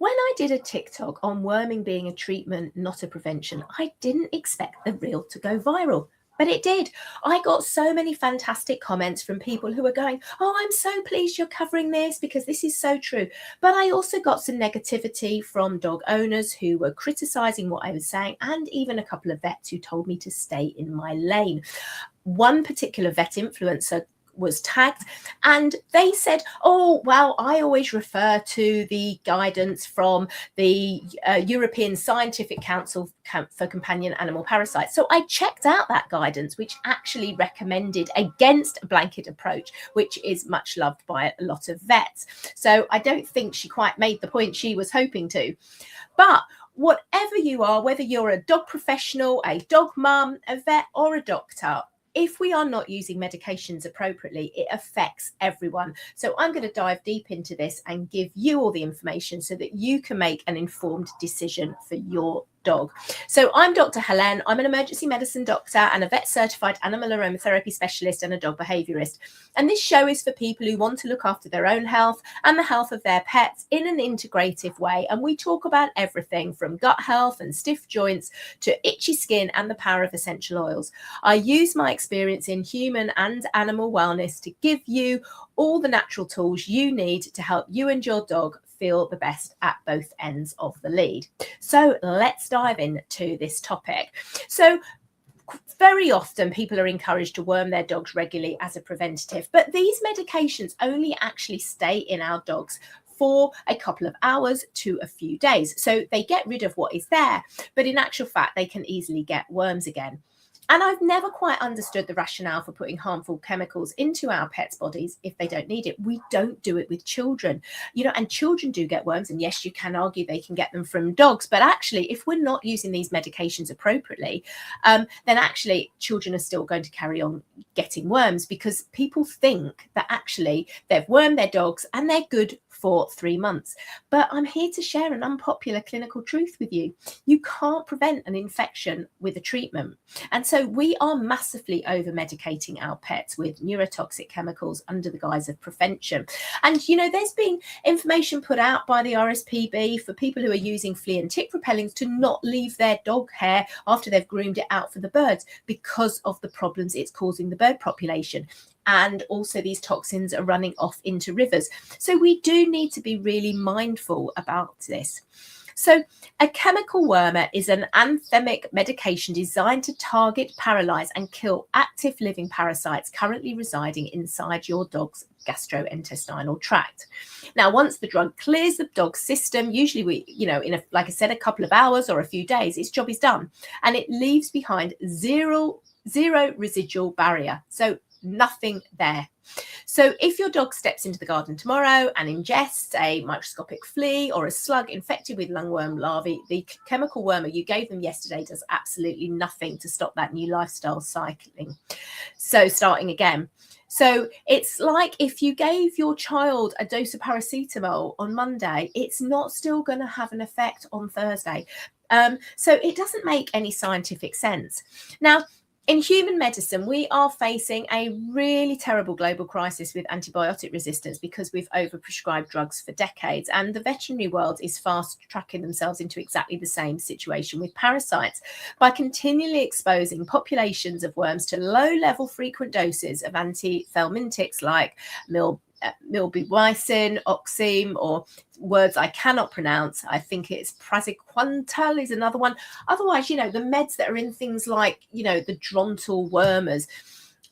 When I did a TikTok on worming being a treatment, not a prevention, I didn't expect the reel to go viral. But it did. I got so many fantastic comments from people who were going, oh, I'm so pleased you're covering this because this is so true. But I also got some negativity from dog owners who were criticizing what I was saying, and even a couple of vets who told me to stay in my lane. One particular vet influencer was tagged and they said, oh, well, I always refer to the guidance from the European Scientific Council for Companion Animal Parasites. So I checked out that guidance, which actually recommended against a blanket approach, which is much loved by a lot of vets. So I don't think she quite made the point she was hoping to. But whatever you are, whether you're a dog professional, a dog mum, a vet, or a doctor, if we are not using medications appropriately, it affects everyone. So I'm going to dive deep into this and give you all the information so that you can make an informed decision for your dog. So I'm Dr. Hélène. I'm an emergency medicine doctor and a vet certified animal aromatherapy specialist and a dog behaviourist. And this show is for people who want to look after their own health and the health of their pets in an integrative way. And we talk about everything from gut health and stiff joints to itchy skin and the power of essential oils. I use my experience in human and animal wellness to give you all the natural tools you need to help you and your dog feel the best at both ends of the lead. So let's dive into this topic. So very often people are encouraged to worm their dogs regularly as a preventative, but these medications only actually stay in our dogs for a couple of hours to a few days. So they get rid of what is there, but in actual fact, they can easily get worms again. And I've never quite understood the rationale for putting harmful chemicals into our pets' bodies if they don't need it. We don't do it with children, and children do get worms. And yes, you can argue they can get them from dogs. But actually, if we're not using these medications appropriately, then actually children are still going to carry on getting worms because people think that actually they've wormed their dogs and they're good for 3 months. But I'm here to share an unpopular clinical truth with you. You can't prevent an infection with a treatment. And so we are massively over medicating our pets with neurotoxic chemicals under the guise of prevention. And, there's been information put out by the RSPB for people who are using flea and tick repellents to not leave their dog hair after they've groomed it out for the birds because of the problems it's causing the bird population. And also these toxins are running off into rivers. So we do need to be really mindful about this. So a chemical wormer is an anthemic medication designed to target, paralyze and kill active living parasites currently residing inside your dog's gastrointestinal tract. Now, once the drug clears the dog's system, usually like I said, a couple of hours or a few days, its job is done and it leaves behind zero residual barrier. So nothing there. So if your dog steps into the garden tomorrow and ingests a microscopic flea or a slug infected with lungworm larvae, the chemical wormer you gave them yesterday does absolutely nothing to stop that new lifestyle cycling. So starting again. So it's like if you gave your child a dose of paracetamol on Monday, it's not still going to have an effect on Thursday. So it doesn't make any scientific sense. Now, in human medicine, we are facing a really terrible global crisis with antibiotic resistance because we've overprescribed drugs for decades. And the veterinary world is fast tracking themselves into exactly the same situation with parasites by continually exposing populations of worms to low-level frequent doses of antithelmintics like milbewicin, oxime, or words I cannot pronounce. I think it's praziquantel is another one. Otherwise, the meds that are in things like, the Drontal wormers.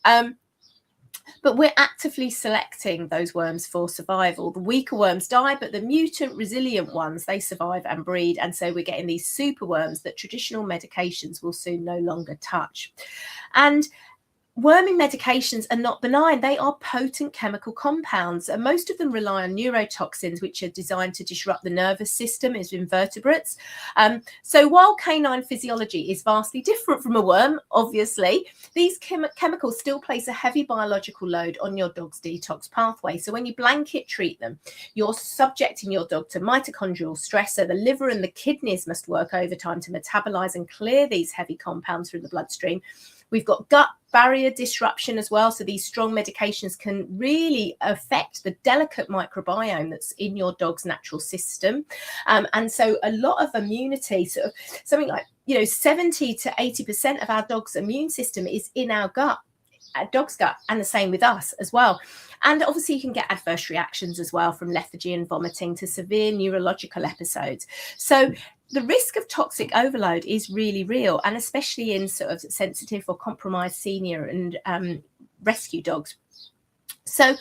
But we're actively selecting those worms for survival. The weaker worms die, but the mutant resilient ones, they survive and breed. And so we're getting these super worms that traditional medications will soon no longer touch. And worming medications are not benign. They are potent chemical compounds. And most of them rely on neurotoxins, which are designed to disrupt the nervous system as invertebrates. So while canine physiology is vastly different from a worm, obviously, these chemicals still place a heavy biological load on your dog's detox pathway. So when you blanket treat them, you're subjecting your dog to mitochondrial stress. So the liver and the kidneys must work overtime to metabolize and clear these heavy compounds through the bloodstream. We've got gut barrier disruption as well. So these strong medications can really affect the delicate microbiome that's in your dog's natural system. And so a lot of immunity, sort of something like, 70 to 80% of our dog's immune system is in our gut, our dog's gut, and the same with us as well. And obviously you can get adverse reactions as well, from lethargy and vomiting to severe neurological episodes. So the risk of toxic overload is really real, and especially in sort of sensitive or compromised senior and rescue dogs. So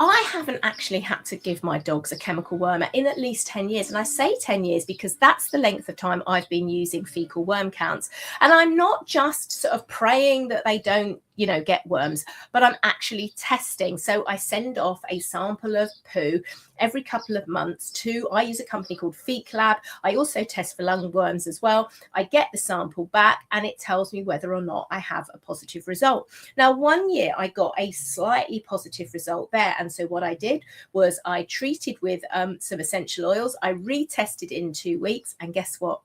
I haven't actually had to give my dogs a chemical wormer in at least 10 years. And I say 10 years because that's the length of time I've been using fecal worm counts. And I'm not just sort of praying that they don't, get worms, but I'm actually testing. So I send off a sample of poo every couple of months I use a company called FeClab. I also test for lungworms as well. I get the sample back and it tells me whether or not I have a positive result. Now, one year I got a slightly positive result there. And so what I did was I treated with some essential oils. I retested in 2 weeks, and guess what?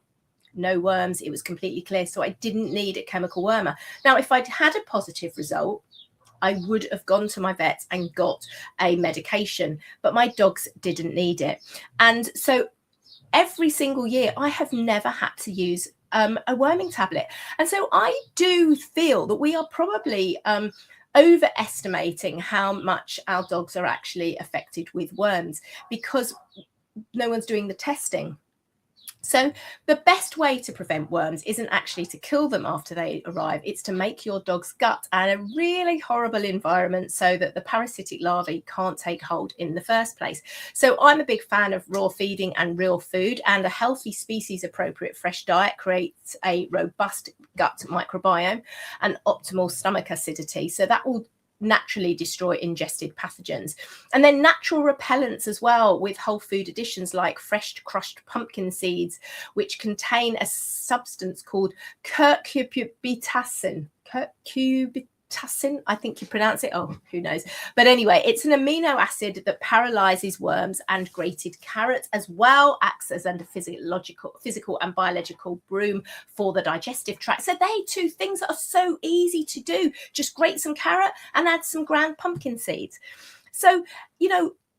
No worms. It was completely clear. So I didn't need a chemical wormer. Now, if I'd had a positive result, I would have gone to my vet and got a medication, but my dogs didn't need it. And so every single year, I have never had to use a worming tablet. And so I do feel that we are probably overestimating how much our dogs are actually affected with worms, because no one's doing the testing. So the best way to prevent worms isn't actually to kill them after they arrive. It's to make your dog's gut a really horrible environment so that the parasitic larvae can't take hold in the first place. So I'm a big fan of raw feeding and real food, and a healthy species appropriate fresh diet creates a robust gut microbiome and optimal stomach acidity. So that will naturally destroy ingested pathogens. And then natural repellents as well, with whole food additions like fresh crushed pumpkin seeds, which contain a substance called curcubitacin. I think you pronounce it. Oh, who knows? But anyway, it's an amino acid that paralyzes worms, and grated carrot as well acts as a physical and biological broom for the digestive tract. So they two things that are so easy to do. Just grate some carrot and add some ground pumpkin seeds. So,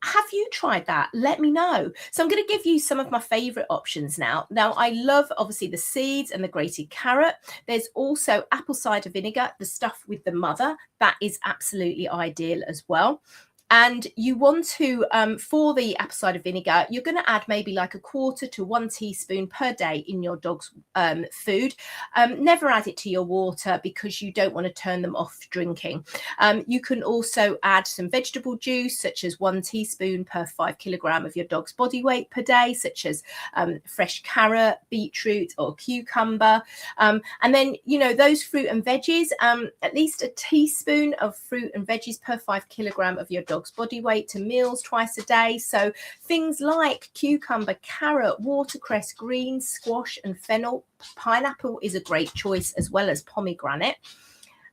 have you tried that? Let me know. So I'm going to give you some of my favorite options now. Now, I love obviously the seeds and the grated carrot. There's also apple cider vinegar, the stuff with the mother. That is absolutely ideal as well. And you want to, for the apple cider vinegar, you're going to add maybe like 1/4 to 1 teaspoon per day in your dog's food. Never add it to your water because you don't want to turn them off drinking. You can also add some vegetable juice, such as 1 teaspoon per 5 kilogram of your dog's body weight per day, such as fresh carrot, beetroot or cucumber. And then, those fruit and veggies, at least a teaspoon of fruit and veggies per 5 kilogram of your dog's body weight to meals twice a day. So things like cucumber, carrot, watercress, greens, squash and fennel. Pineapple is a great choice, as well as pomegranate.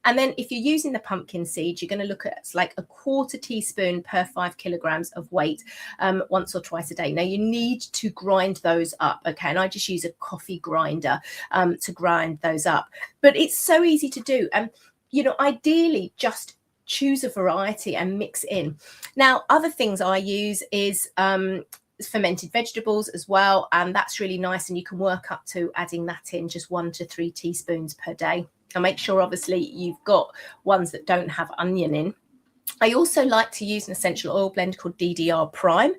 And then if you're using the pumpkin seeds, you're going to look at like 1/4 teaspoon per 5 kilograms of weight once or twice a day. Now you need to grind those up. Okay. And I just use a coffee grinder to grind those up, but it's so easy to do. And, ideally just choose a variety and mix in. Now, other things I use is fermented vegetables as well, and that's really nice, and you can work up to adding that in just 1 to 3 teaspoons per day. And make sure obviously you've got ones that don't have onion in. I also like to use an essential oil blend called DDR Prime.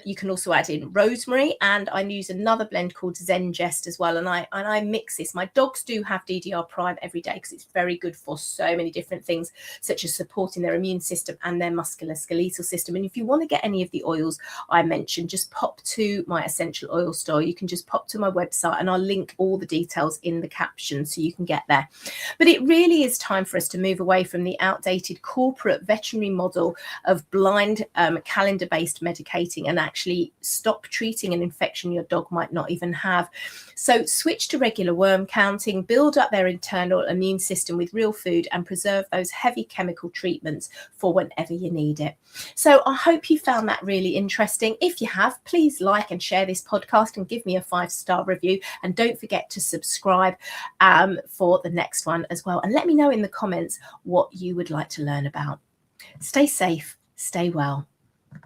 You can also add in rosemary, and I use another blend called Zengest as well. And I mix this. My dogs do have DDR Prime every day because it's very good for so many different things, such as supporting their immune system and their musculoskeletal system. And if you want to get any of the oils I mentioned, just pop to my essential oil store. You can just pop to my website, and I'll link all the details in the caption so you can get there. But it really is time for us to move away from the outdated corporate separate veterinary model of blind calendar-based medicating and actually stop treating an infection your dog might not even have. So switch to regular worm counting, build up their internal immune system with real food, and preserve those heavy chemical treatments for whenever you need it. So I hope you found that really interesting. If you have, please like and share this podcast and give me a 5-star review. And don't forget to subscribe for the next one as well. And let me know in the comments what you would like to learn about. Stay safe, stay well.